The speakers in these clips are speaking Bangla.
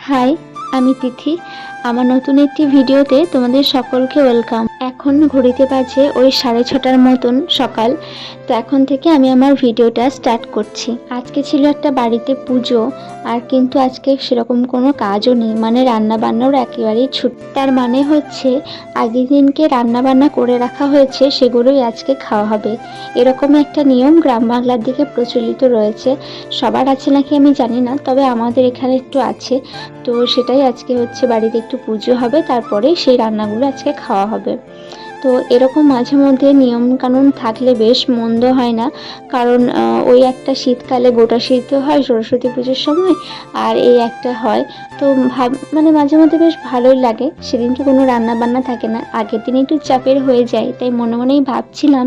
হাই, আমি তিথি। আমার নতুন একটি ভিডিওতে তোমাদের সকলকে ওয়েলকাম। এখন ঘড়িতে বাজে ওই 6:30টার মতন সকাল। তো এখন থেকে আমি আমার ভিডিওটা স্টার্ট করছি। আজকে ছিল একটা বাড়িতে পুজো, আর কিন্তু আজকে সেরকম কোনো কাজও নেই, মানে রান্না বান্নার একেবারেই ছুটি। তার মানে হচ্ছে আগের দিনকে রান্না বান্না করে রাখা হয়েছে, সেগুলোই আজকে খাওয়া হবে। এরকম একটা নিয়ম গ্রাম বাংলার দিকে প্রচলিত রয়েছে। সবার আছে নাকি আমি জানি না, তবে আমাদের এখানে একটু আছে। তো সেটাই আজকে হচ্ছে, বাড়িতে একটু পুজো হবে, তারপরে সেই রান্নাগুলো আজকে খাওয়া হবে। তো এরকম মাঝে মধ্যে নিয়ম কানুন থাকলে বেশ মন্দ হয় না, কারণ ওই একটা শীতকালে গোটা শীত হয় সরস্বতী পুজোর সময়, আর এই একটা হয়। তো মানে মাঝে মধ্যে বেশ ভালোই লাগে। সেদিনকে কোনো রান্না বান্না থাকে না, আগের দিন একটু চাপের হয়ে যায়, তাই মনে মনেই ভাবছিলাম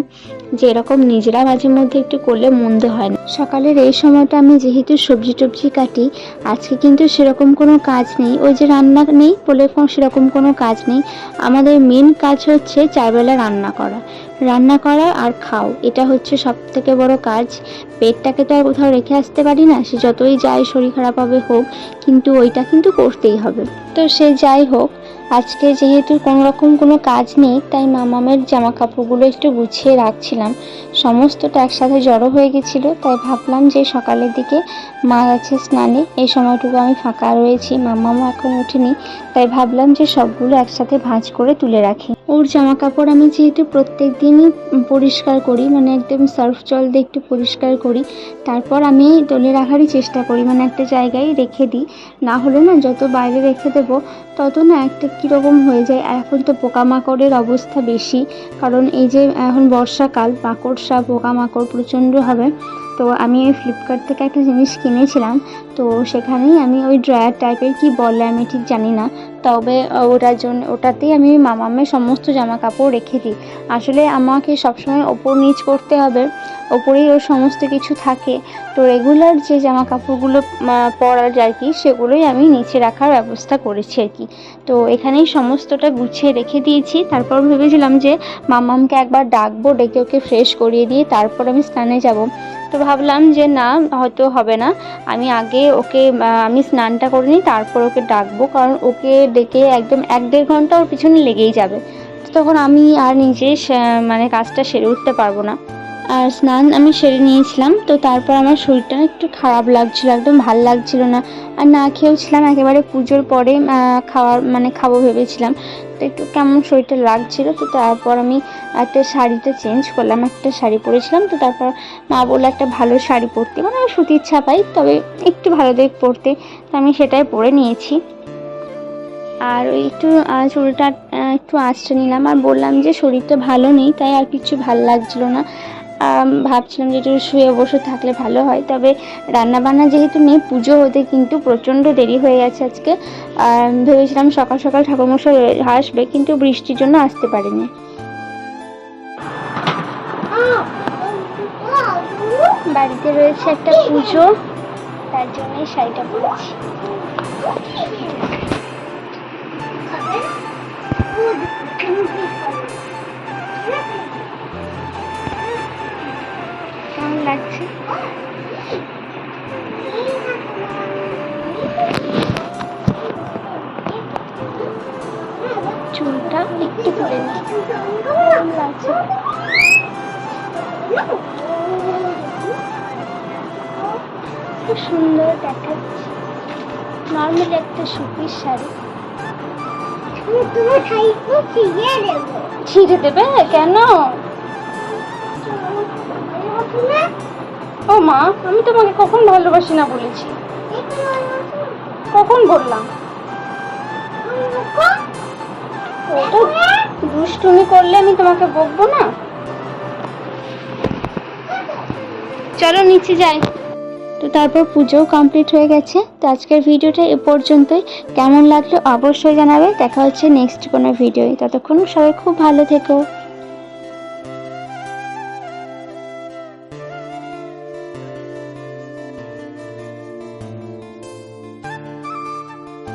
যে এরকম নিজেরা মাঝে মধ্যে একটু করলে মন্দ হয় না। সকালের এই সময়টা আমি যেহেতু সবজি টবজি কাটি, আজকে কিন্তু সেরকম কোনো কাজ নেই, ওই যে রান্না নেই বলে সেরকম কোনো কাজ নেই। আমাদের মেন কাজ হচ্ছে 4 বেলা রান্না করা আর খাও, এটা হচ্ছে সব থেকে বড় কাজ। পেটটাকে তো আর কোথাও রেখে আসতে পারি না, সে যতই যাই শরীর খারাপ হবে হোক, কিন্তু ওইটা কিন্তু করতেই হবে। তো সে যাই হোক, আজকে যেহেতু কোনো রকম কোনো কাজ নেই, তাই মামামের জামা কাপড়গুলো একটু গুছিয়ে রাখছিলাম। সমস্তটা একসাথে জড়ো হয়ে গেছিলো, তাই ভাবলাম যে সকালের দিকে মা আছে স্নানে, এই সময়টুকু আমি ফাঁকা রয়েছি, মামামও এখন ওঠেনি, তাই ভাবলাম যে সবগুলো একসাথে ভাঁজ করে তুলে রাখি। ওর জামা কাপড় আমি যেহেতু প্রত্যেক দিনই পরিষ্কার করি, মানে একদম সার্ফ জল দিয়ে একটু পরিষ্কার করি, তারপর আমি তুলে রাখারই চেষ্টা করি, মানে একটা জায়গায় রেখে দিই। না হলে না, যত বাইরে রেখে দেবো তত না একটা কীরকম হয়ে যায়। আর এখন তো পোকামাকড়ের অবস্থা বেশি, কারণ এই যে এখন বর্ষাকাল, মাকড়সা পোকামাকড় প্রচণ্ড হবে। তো আমি ওই ফ্লিপকার্ট থেকে একটা জিনিস কিনেছিলাম, তো সেখানেই আমি ওই ড্রায়ার টাইপের কি বলে আমি ঠিক জানি না, তবে ওটাতেই আমি মামামের সমস্ত জামা কাপড় রেখে দিই। আসলে আমাকে সবসময় ওপর নিচ করতে হবে, ওপরেই ওর সমস্ত কিছু থাকে। তো রেগুলার যে জামা কাপড়গুলো পরা যায় কি, সেগুলোই আমি নিচে রাখার ব্যবস্থা করেছি আর কি। তো এখানেই সমস্তটা গুছিয়ে রেখে দিয়েছি। তারপর ভেবেছিলাম যে মামামকে একবার ডাকবো, ডেকে ওকে ফ্রেশ করিয়ে দিয়ে তারপর আমি স্নানে যাব। তো ভাবলাম যে না, হয়তো হবে না, আমি আগে ওকে আমি স্নানটা করে নিই, তারপর ওকে ডাকবো, কারণ ওকে ডেকে একদম 1-1.5 ঘন্টা ওর পিছনে লেগেই যাবে। তো তখন আমি আর নিজে মানে কাজটা সেরে উঠতে পারবো না। আর স্নান আমি সেরে নিয়েছিলাম, তো তারপর আমার শরীরটা একটু খারাপ লাগছিল, একদম ভাল লাগছিল না। আর না খেয়েও ছিলাম, একেবারে পুজোর পরে খাবো ভেবেছিলাম, তো একটু কেমন শরীরটা লাগছিল। তো তারপর আমি একটা শাড়িটা চেঞ্জ করলাম, একটা শাড়ি পরেছিলাম। তো তারপর মা বললো একটা ভালো শাড়ি পরতে, মানে আমি সুতির ছাপাই, তবে একটু ভালো দেখে পরতে, তো আমি সেটাই পরে নিয়েছি। আর ওই একটু চুলটা একটু আঁচড়ে নিলাম, আর বললাম যে শরীরটা ভালো নেই, তাই আর কিছু ভালো লাগছিল না। ভাবছিলাম যে একটু শুয়ে বসে থাকলে ভালো হয়, তবে রান্নাবান্না যেহেতু নেই, পুজো হতে কিন্তু প্রচণ্ড দেরি হয়ে গেছে আজকে। ভেবেছিলাম সকাল সকাল ঠাকুরমশাই আসবে, কিন্তু বৃষ্টির জন্য আসতে পারেনি। বাড়িতে রয়েছে একটা পুজো, তার জন্যই শাড়িটা পরেছি। কেমন লাগছে? চুলটা একটু করে নিই, কেমন লাগছে? খুব সুন্দর দেখাচ্ছে, নর্মালি একটা সুতির শাড়ি। ছিঁড়ে দেবে কেন? ও মা, আমি তোমাকে কখন ভালোবাসি না বলেছি? কখন বললাম? ওটা দুষ্টুমি করলে আমি তোমাকে বকবো না। চলো নিচে যাই। তো তারপর পুজোও কমপ্লিট হয়ে গেছে। তো আজকের ভিডিওটা এ পর্যন্তই। কেমন লাগলো অবশ্যই জানাবে। দেখা হচ্ছে নেক্সট কোনো ভিডিওয়। ততক্ষণ সবাই খুব ভালো থেকো।